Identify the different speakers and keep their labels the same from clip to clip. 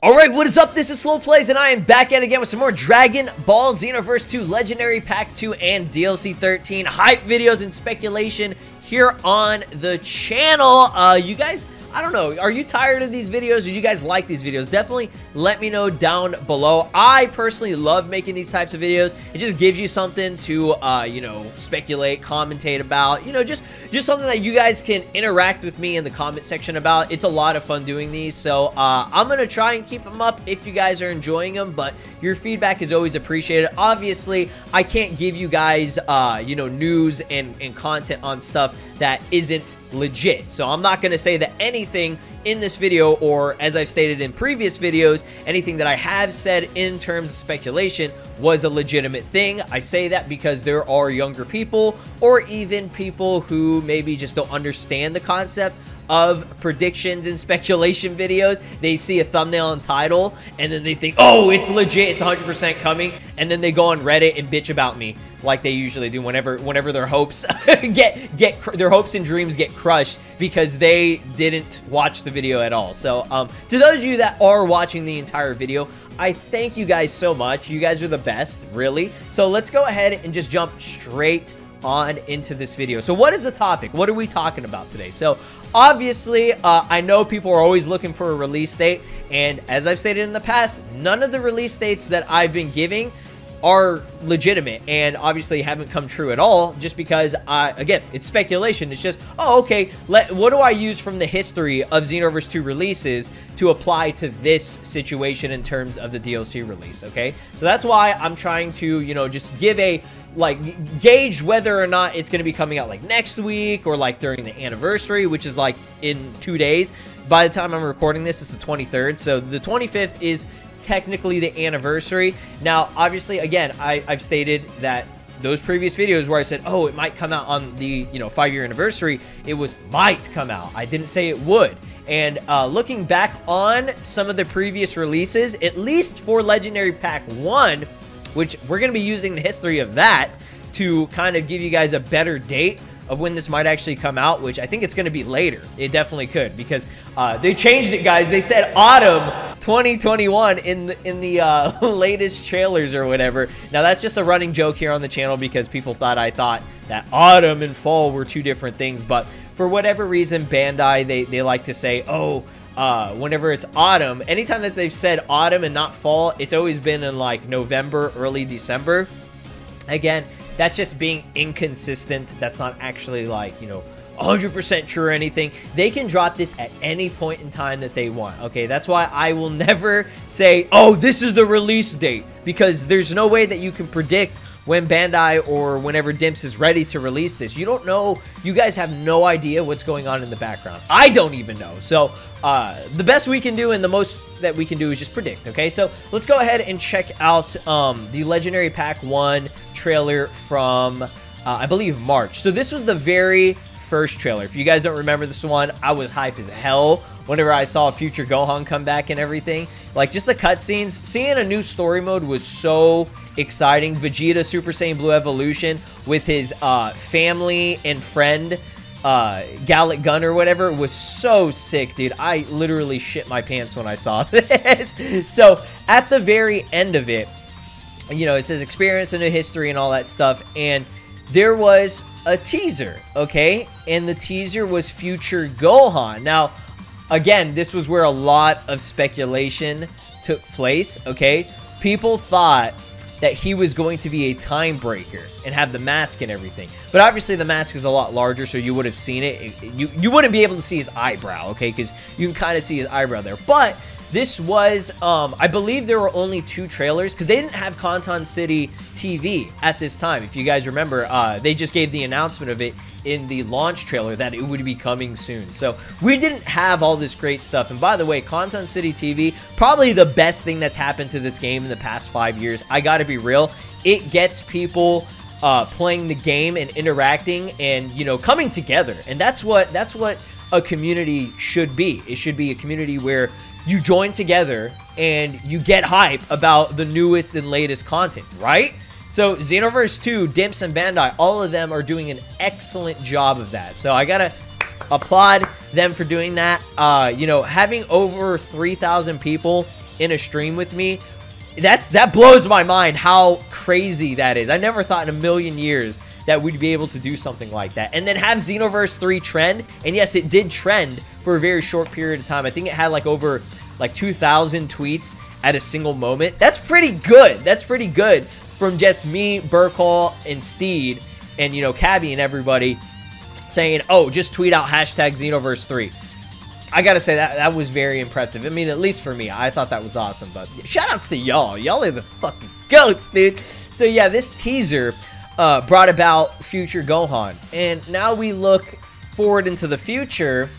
Speaker 1: Alright, what is up? This is Slow Plays, and I am back at it again with some more Dragon Ball Xenoverse 2 Legendary Pack 2 and DLC 13 hype videos and speculation here on the channel. You guys, I don't know, are you tired of these videos, or do you guys like these videos? Definitely let me know down below. I personally love making these types of videos. It just gives you something to, you know, speculate, commentate about, you know, just something that you guys can interact with me in the comment section about. It's a lot of fun doing these, so I'm going to try and keep them up if you guys are enjoying them, but your feedback is always appreciated. Obviously, I can't give you guys, you know, news and content on stuff that isn't legit, so I'm not going to say that anything in this video, or as I've stated in previous videos, anything that I have said in terms of speculation was a legitimate thing. I say that because there are younger people, or even people who maybe just don't understand the concept of predictions and speculation videos. They see a thumbnail and title, and then they think, oh, it's legit, it's 100% coming, and then they go on Reddit and bitch about me, like they usually do whenever their hopes their hopes and dreams get crushed because they didn't watch the video at all. So to those of you that are watching the entire video, I thank you guys so much. You guys are the best, really. So let's go ahead and just jump straight on into this video. So what is the topic? What are we talking about today? So obviously, I know people are always looking for a release date, and as I've stated in the past, none of the release dates that I've been giving are legitimate and obviously haven't come true at all, just because, again, it's speculation. It's just, oh, okay, what do I use from the history of Xenoverse 2 releases to apply to this situation in terms of the DLC release, okay? So that's why I'm trying to, you know, just give a, like, gauge whether or not it's going to be coming out, like, next week or, like, during the anniversary, which is, like, in 2 days. By the time I'm recording this, it's the 23rd, so the 25th is technically the anniversary. Now, obviously, again, I've stated that those previous videos where I said, oh, it might come out on the, you know, 5-year anniversary, it was might come out. I didn't say it would. And looking back on some of the previous releases, at least for Legendary Pack 1, which we're going to be using the history of that to kind of give you guys a better date of when this might actually come out, which I think it's going to be later. It definitely could, because they changed it, guys. They said autumn 2021 in the latest trailers or whatever. Now, that's just a running joke here on the channel because people thought I thought that autumn and fall were two different things, but for whatever reason, Bandai, they like to say, oh, whenever it's autumn, anytime that they've said autumn and not fall, it's always been in like November, early December. Again, that's just being inconsistent. That's not actually, like, you know, 100% true or anything. They can drop this at any point in time that they want, okay? That's why I will never say, oh, this is the release date, because there's no way that you can predict when Bandai or whenever Dimps is ready to release this. You don't know. You guys have no idea what's going on in the background. I don't even know. So the best we can do and the most that we can do is just predict, okay? So let's go ahead and check out the Legendary Pack 1 trailer from, I believe, March. So this was the very first trailer. If you guys don't remember this one, I was hype as hell whenever I saw Future Gohan come back and everything. Like, just the cutscenes, seeing a new story mode was so exciting. Vegeta Super Saiyan Blue Evolution with his family and friend Gallic Gun or whatever was so sick, dude. I literally shit my pants when I saw this. So at the very end of it, you know, it says experience a new history and all that stuff, and there was a teaser, okay? And the teaser was Future Gohan. Now, again, this was where a lot of speculation took place, okay? People thought that he was going to be a time breaker and have the mask and everything. But obviously the mask is a lot larger, so you would have seen it. You wouldn't be able to see his eyebrow, okay? Because you can kind of see his eyebrow there. But this was, I believe there were only 2 trailers, because they didn't have Conton City TV at this time. If you guys remember, they just gave the announcement of it in the launch trailer that it would be coming soon. So we didn't have all this great stuff. And by the way, Conton City TV, probably the best thing that's happened to this game in the past 5 years. I gotta be real. It gets people playing the game and interacting and, you know, coming together. And that's what a community should be. It should be a community where you join together and you get hype about the newest and latest content, right? So Xenoverse 2, Dimps, and Bandai, all of them are doing an excellent job of that. So I gotta applaud them for doing that. You know, having over 3,000 people in a stream with me, that blows my mind how crazy that is. I never thought in a million years that we'd be able to do something like that. And then have Xenoverse 3 trend. And yes, it did trend for a very short period of time. I think it had like over like 2,000 tweets at a single moment. That's pretty good. That's pretty good from just me, Burkhall, and Steed, and, you know, Cabby and everybody saying, oh, just tweet out hashtag Xenoverse 3. I gotta say, that was very impressive. I mean, at least for me, I thought that was awesome. But shoutouts to y'all. Y'all are the fucking goats, dude. So yeah, this teaser brought about future Gohan. And now we look forward into the future,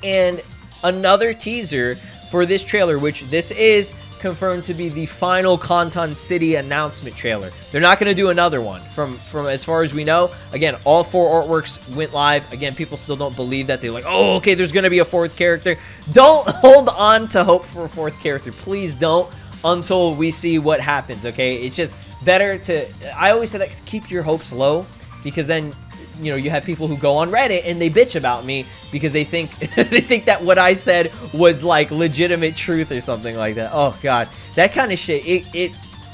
Speaker 1: and another teaser for this trailer, which this is confirmed to be the final Kanton City announcement trailer. They're not going to do another one from as far as we know. Again, all 4 artworks went live. Again, people still don't believe that. They're like, oh, okay, there's going to be a 4th character. Don't hold on to hope for a 4th character. Please don't, until we see what happens, okay? It's just better to, I always say that, keep your hopes low, because then, you know, you have people who go on Reddit and they bitch about me because they think they think that what I said was like legitimate truth or something like that. Oh god, that kind of shit,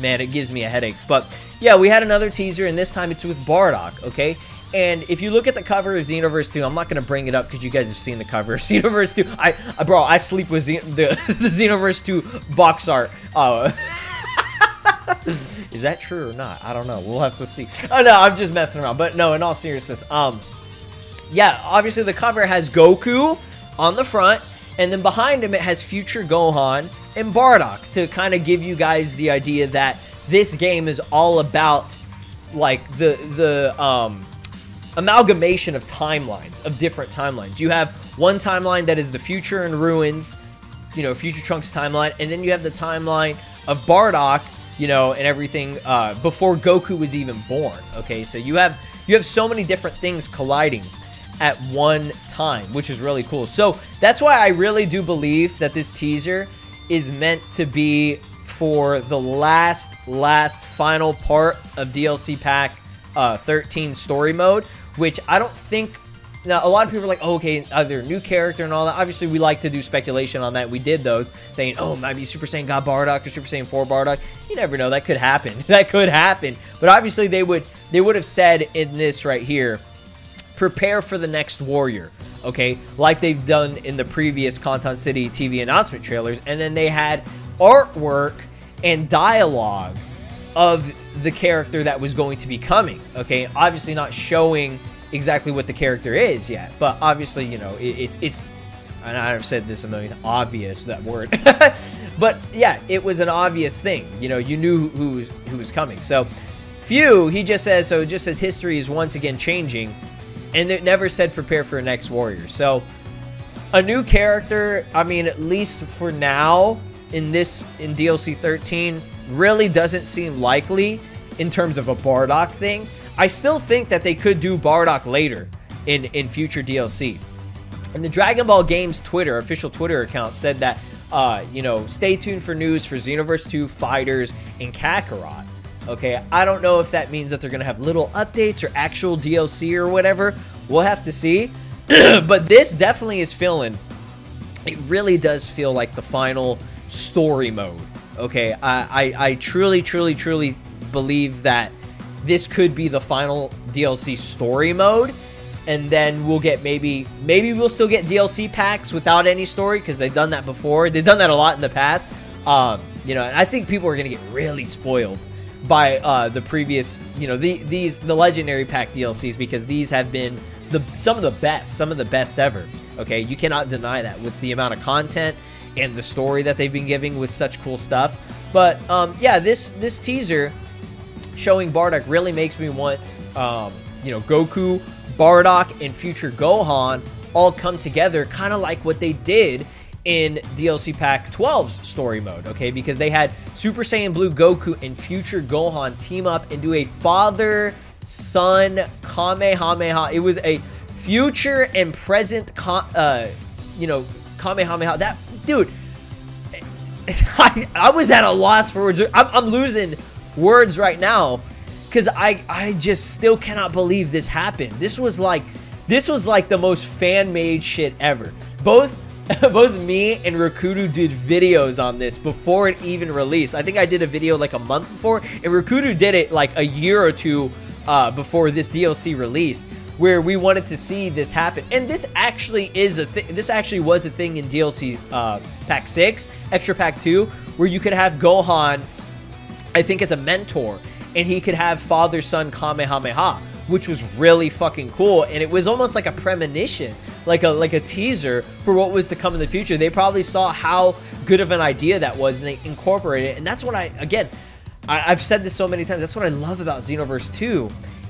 Speaker 1: man, it gives me a headache. But yeah, we had another teaser, and this time it's with Bardock, okay? And if you look at the cover of Xenoverse 2, I'm not gonna bring it up because you guys have seen the cover of Xenoverse 2. Bro, I sleep with the Xenoverse 2 box art. Is that true or not? I don't know. We'll have to see. Oh, no, I'm just messing around. But no, in all seriousness, yeah, obviously the cover has Goku on the front, and then behind him it has future Gohan and Bardock to kind of give you guys the idea that this game is all about, like, the amalgamation of timelines, of different timelines. You have one timeline that is the future and ruins, you know, Future Trunks timeline, and then you have the timeline of Bardock, you know, and everything before Goku was even born. Okay, so you have so many different things colliding at one time, which is really cool. So that's why I really do believe that this teaser is meant to be for the last final part of DLC pack 13 story mode, which I don't think. Now, a lot of people are like, oh, okay, either a new character and all that. Obviously, we like to do speculation on that. We did those, saying, oh, it might be Super Saiyan God Bardock or Super Saiyan 4 Bardock. You never know. That could happen. That could happen. But obviously, they would have said in this right here, prepare for the next warrior, okay? Like they've done in the previous Kanton City TV announcement trailers. And then they had artwork and dialogue of the character that was going to be coming, okay? Obviously, not showing exactly what the character is yet, but obviously, you know, it's and I've said this a million times, obvious, that word. But yeah, it was an obvious thing. You know, you knew who was coming. So Few, he just says, so it just says history is once again changing, and it never said prepare for a next warrior. So a new character, I mean, at least for now in DLC 13, really doesn't seem likely in terms of a Bardock thing. I still think that they could do Bardock later in future DLC. And the Dragon Ball Games Twitter, official Twitter account, said that, you know, stay tuned for news for Xenoverse 2, Fighters, and Kakarot. Okay, I don't know if that means that they're going to have little updates or actual DLC or whatever. We'll have to see. But this definitely is feeling, it really does feel like the final story mode. Okay, I truly, truly, truly believe that this could be the final DLC story mode, and then we'll get maybe we'll still get DLC packs without any story, because they've done that before. They've done that a lot in the past. You know, and I think people are gonna get really spoiled by the previous, you know, the legendary pack DLCs, because these have been some of the best ever. Okay, you cannot deny that with the amount of content and the story that they've been giving with such cool stuff. But yeah, this teaser showing Bardock really makes me want, you know, Goku, Bardock, and future Gohan all come together, kind of like what they did in DLC Pack 12's story mode, okay? Because they had Super Saiyan Blue Goku and future Gohan team up and do a father-son Kamehameha. It was a future and present, you know, Kamehameha. That, dude, I was at a loss for words. I'm losing words right now, because I just still cannot believe this happened. This was like this was like the most fan-made shit ever. Both me and Rakudu did videos on this before it even released. I think I did a video like a month before, and Rakudu did it like a year or two before this DLC released, where we wanted to see this happen. And this actually is a thing. This actually was a thing in DLC Pack 6, Extra Pack 2, where you could have Gohan, I think, as a mentor, and he could have father-son Kamehameha, which was really fucking cool. And it was almost like a premonition, like a teaser for what was to come in the future. They probably saw how good of an idea that was, and they incorporated it. And that's what I've said this so many times, that's what I love about Xenoverse 2,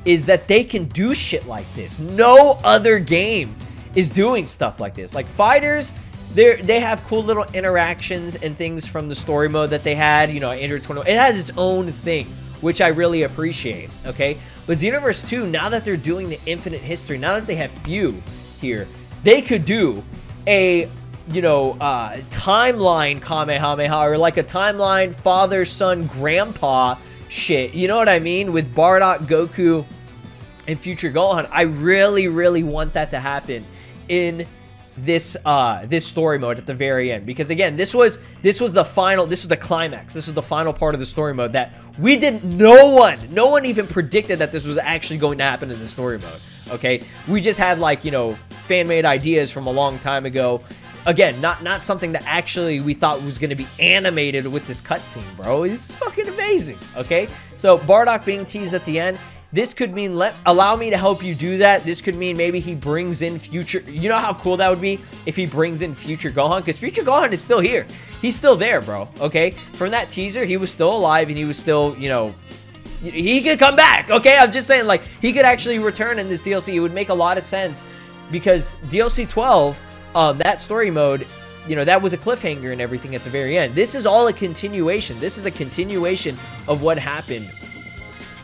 Speaker 1: is that they can do shit like this. No other game is doing stuff like this. Like Fighters, they have cool little interactions and things from the story mode that they had, you know, Android 21. It has its own thing, which I really appreciate, okay? But Xenoverse 2, now that they're doing the infinite history, now that they have few here, they could do a, you know, timeline Kamehameha, or like a timeline father, son, grandpa shit. You know what I mean? With Bardock, Goku, and future Gohan. I really, really want that to happen in this this story mode at the very end, because again, this was the final, this was the climax, this was the final part of the story mode that we didn't, no one even predicted that this was actually going to happen in the story mode. Okay, we just had, like, you know, fan-made ideas from a long time ago. Again, not something that actually we thought was going to be animated with this cutscene, bro. It's fucking amazing. Okay, so Bardock being teased at the end, this could mean allow me to help you do that. This could mean maybe he brings in future. You know how cool that would be if he brings in future Gohan? Because future Gohan is still here. He's still there, bro. Okay? From that teaser, he was still alive, and he was still, you know, he could come back. Okay? I'm just saying, like, he could actually return in this DLC. It would make a lot of sense, because DLC 12, that story mode, you know, that was a cliffhanger and everything at the very end. This is all a continuation. This is a continuation of what happened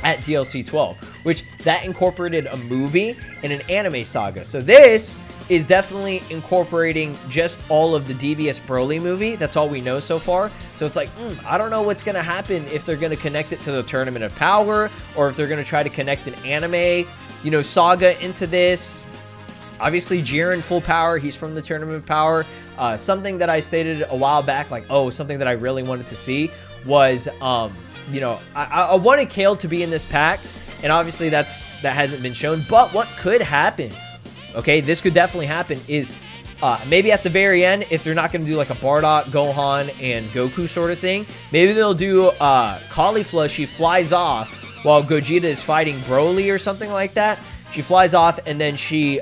Speaker 1: at DLC 12, which that incorporated a movie and an anime saga. So this is definitely incorporating just all of the DBS Broly movie. That's all we know so far. So it's like, I don't know what's going to happen, if they're going to connect it to the Tournament of Power, or if they're going to try to connect an anime, you know, saga into this. Obviously, Jiren full power. He's from the Tournament of Power. Something that I stated a while back, like, oh, something that I really wanted to see was, you know, I wanted Kale to be in this pack, and obviously that hasn't been shown. But what could happen, okay, this could definitely happen, is maybe at the very end, if they're not going to do like a Bardock, Gohan, and Goku sort of thing, maybe they'll do Caulifla. She flies off while Gogeta is fighting Broly or something like that. She flies off, and then she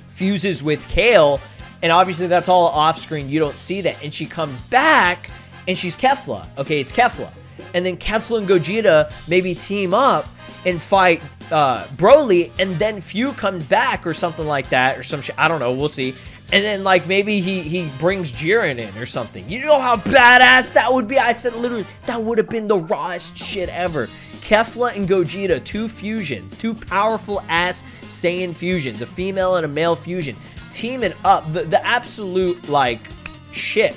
Speaker 1: fuses with Kale, and obviously that's all off screen. You don't see that, and she comes back, and she's Kefla. Okay, it's Kefla. And then Kefla and Gogeta maybe team up and fight Broly, and then Fu comes back or something like that, or some shit. I don't know. We'll see. And then, like, maybe he brings Jiren in or something. You know how badass that would be? I said literally, that would have been the rawest shit ever. Kefla and Gogeta, two fusions, two powerful ass Saiyan fusions, a female and a male fusion, teaming up, the absolute, like, ship.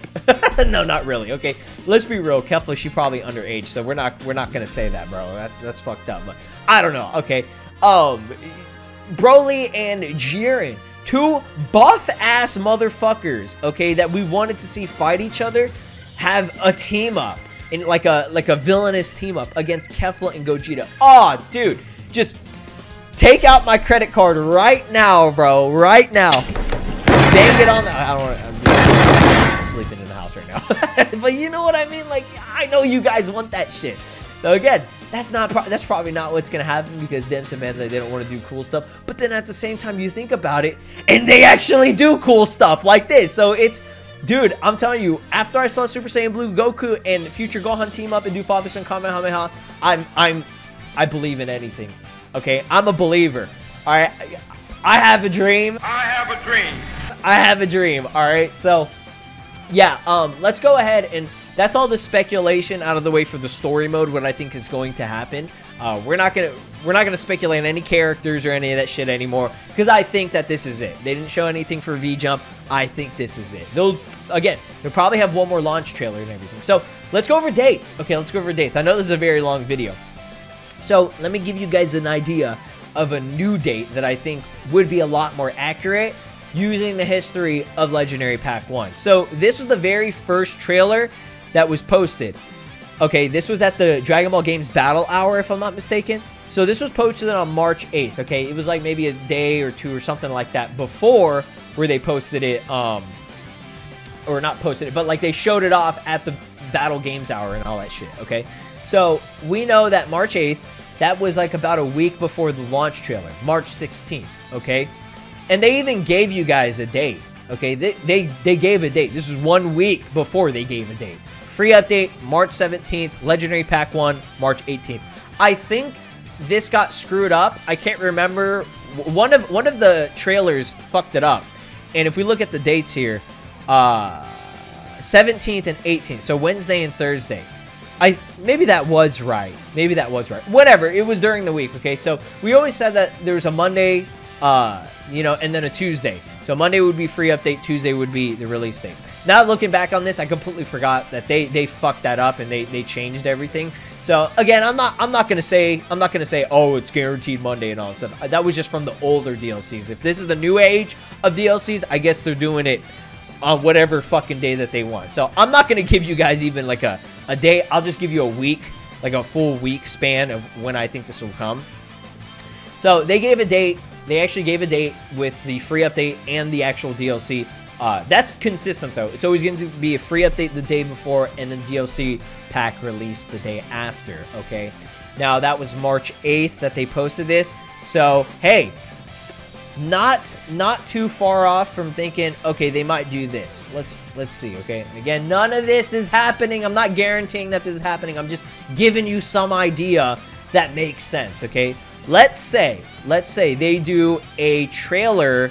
Speaker 1: No, not really. Okay, let's be real. Kefla, she probably underage, so we're not gonna say that, bro. That's fucked up. But I don't know. Okay, Broly and Jiren, two buff ass motherfuckers, okay, that we wanted to see fight each other, have a team up in like a villainous team up against Kefla and Gogeta. Oh, dude, just take out my credit card right now, bro. Right now. Bang it on the. I don't want to. I'm sleeping in the house right now. But you know what I mean? Like, I know you guys want that shit. So again, that's probably not what's gonna happen, because them Samantha, they don't want to do cool stuff. But then at the same time, you think about it, and they actually do cool stuff like this. So it's, dude, I'm telling you, after I saw Super Saiyan Blue Goku and future Gohan team up and do Father Son Kamehameha, I believe in anything. Okay, I'm a believer. All right, I have a dream.
Speaker 2: I have a dream.
Speaker 1: I have a dream. All right, so yeah, let's go ahead, and that's all the speculation out of the way for the story mode. What I think is going to happen. We're not gonna speculate on any characters or any of that shit anymore, because I think that this is it. They didn't show anything for V-Jump. I think this is it. They'll probably have one more launch trailer and everything. So let's go over dates. Okay, let's go over dates. I know this is a very long video, so let me give you guys an idea of a new date that I think would be a lot more accurate using the history of Legendary Pack 1. So this was the very first trailer that was posted. Okay, this was at the Dragon Ball Games Battle Hour, if I'm not mistaken. So this was posted on March 8th, okay? It was like maybe a day or two or something like that before where they posted it, or not posted it, but like they showed it off at the Battle Games Hour and all that shit, okay? So we know that March 8th, that was like about a week before the launch trailer, March 16th, okay? And they even gave you guys a date, okay? They gave a date. This was 1 week before they gave a date. Free update, March 17th, Legendary Pack 1, March 18th. I think this got screwed up. I can't remember. One of the trailers fucked it up. And if we look at the dates here, 17th and 18th, so Wednesday and Thursday. Maybe that was right. Maybe that was right. Whatever. It was during the week, okay? So we always said that there was a Monday, you know, and then a Tuesday. So Monday would be free update, Tuesday would be the release date. Now looking back on this, I completely forgot that they fucked that up and they changed everything. So again, I'm not gonna say oh, it's guaranteed Monday and all that stuff. That was just from the older DLCs. If this is the new age of DLCs, I guess they're doing it on whatever fucking day that they want. So I'm not gonna give you guys even like a day. I'll just give you a week, like a full week span of when I think this will come. So they gave a date. They actually gave a date with the free update and the actual DLC. That's consistent though. It's always going to be a free update the day before and then DLC pack release the day after, okay? Now that was March 8th that they posted this. So, hey, not too far off from thinking, okay, they might do this. Let's see, okay? And again, none of this is happening. I'm not guaranteeing that this is happening. I'm just giving you some idea that makes sense, okay? Let's say they do a trailer,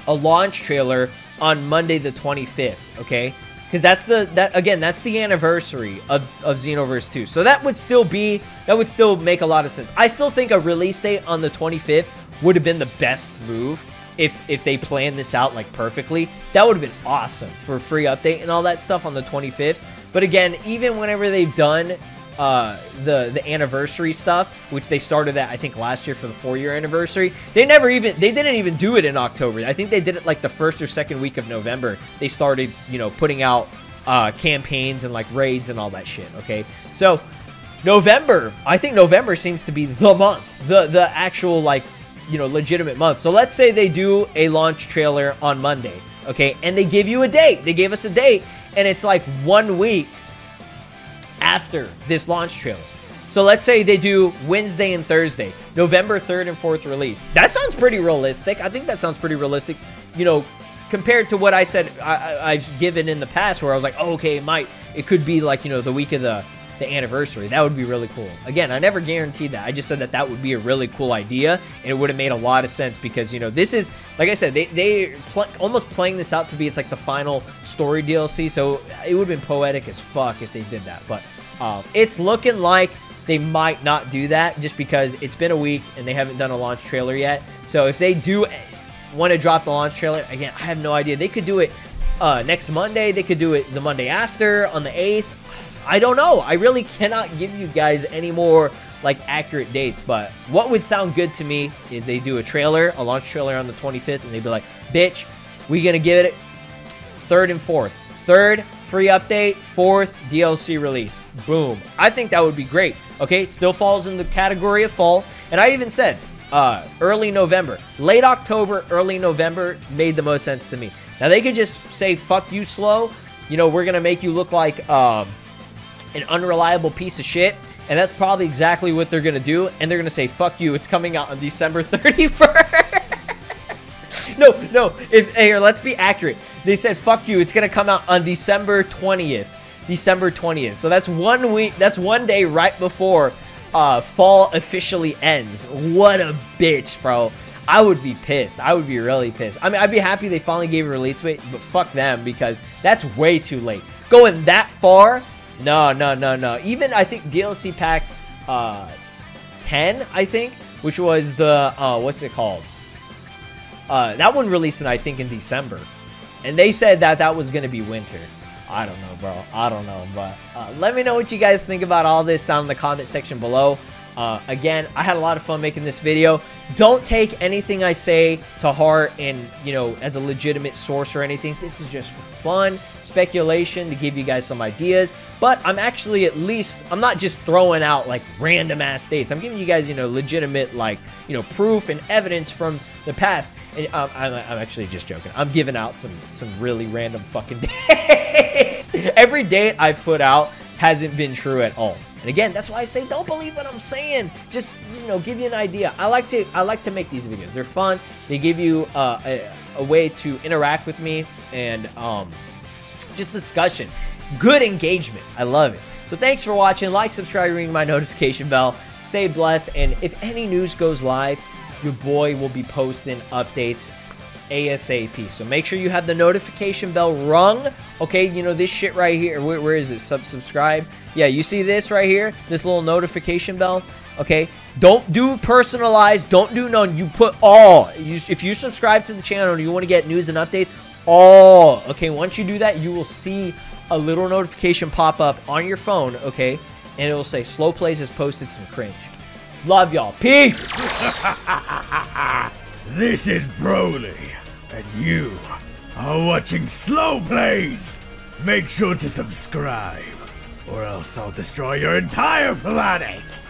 Speaker 1: a launch trailer on Monday the 25th, okay? Because that's the anniversary of Xenoverse 2. So that would still make a lot of sense. I still think a release date on the 25th would have been the best move if they planned this out like perfectly. That would have been awesome for a free update and all that stuff on the 25th. But again, even whenever they've done the anniversary stuff, which they started at I think last year for the 4-year anniversary, they didn't even do it in October. I think they did it like the first or second week of November. They started, you know, putting out campaigns and like raids and all that shit, okay? So November, I think November seems to be the month, the actual like, you know, legitimate month. So let's say they do a launch trailer on Monday, okay? And they give you a date. They gave us a date and it's like 1 week after this launch trailer. So let's say they do Wednesday and Thursday, November 3rd and 4th release. That sounds pretty realistic. I think that sounds pretty realistic, you know, compared to what I said I've given in the past where I was like, oh, okay, it could be like, you know, the week of the anniversary. That would be really cool. Again, I never guaranteed that. I just said that would be a really cool idea and it would have made a lot of sense because, you know, this is, like I said, they almost playing this out to be, it's like the final story DLC. So it would have been poetic as fuck if they did that. But it's looking like they might not do that just because it's been a week and they haven't done a launch trailer yet. So if they do want to drop the launch trailer, again, I have no idea. They could do it next Monday. They could do it the Monday after on the 8th. I don't know. I really cannot give you guys any more like accurate dates, but what would sound good to me is they do a launch trailer on the 25th, and they'd be like, bitch, we gonna give it 3rd and 4th. 3rd, free update, 4th, DLC release. Boom. I think that would be great. Okay, it still falls in the category of fall, and I even said early November. Late October, early November made the most sense to me. Now, they could just say, fuck you, Slow. You know, we're gonna make you look like an unreliable piece of shit, and that's probably exactly what they're gonna do, and they're gonna say, fuck you, it's coming out on December 31st. No, here, let's be accurate. They said, fuck you, it's gonna come out on December 20th. December 20th. So that's 1 week, that's 1 day right before fall officially ends. What a bitch, bro. I would be pissed. I would be really pissed. I mean, I'd be happy they finally gave a release date, but fuck them because that's way too late. Going that far? No. Even, I think, DLC Pack 10, I think, which was the, what's it called? That one released, I think, in December. And they said that was going to be winter. I don't know, bro. I don't know. But let me know what you guys think about all this down in the comment section below. Again, I had a lot of fun making this video. Don't take anything I say to heart and, you know, as a legitimate source or anything. This is just for fun, speculation, to give you guys some ideas. But I'm actually I'm not just throwing out, like, random-ass dates. I'm giving you guys, you know, legitimate, like, you know, proof and evidence from the past. And I'm actually just joking. I'm giving out some really random fucking dates. Every date I've put out hasn't been true at all. And again, that's why I say don't believe what I'm saying. Just, you know, give you an idea. I like to make these videos. They're fun. They give you a way to interact with me and just discussion. Good engagement. I love it. So thanks for watching. Like, subscribe, ring my notification bell. Stay blessed. And if any news goes live, your boy will be posting updates ASAP. So make sure you have the notification bell rung. Okay, you know this shit right here. Where is it? Subscribe. Yeah, you see this right here? This little notification bell. Okay, don't do personalized. Don't do none. You put all. If you subscribe to the channel and you want to get news and updates, all. Okay, once you do that, you will see a little notification pop up on your phone. Okay, and it will say Slow Plays has posted some cringe. Love y'all. Peace.
Speaker 2: This is Broly, and you are watching Slow Plays. Make sure to subscribe, or else I'll destroy your entire planet.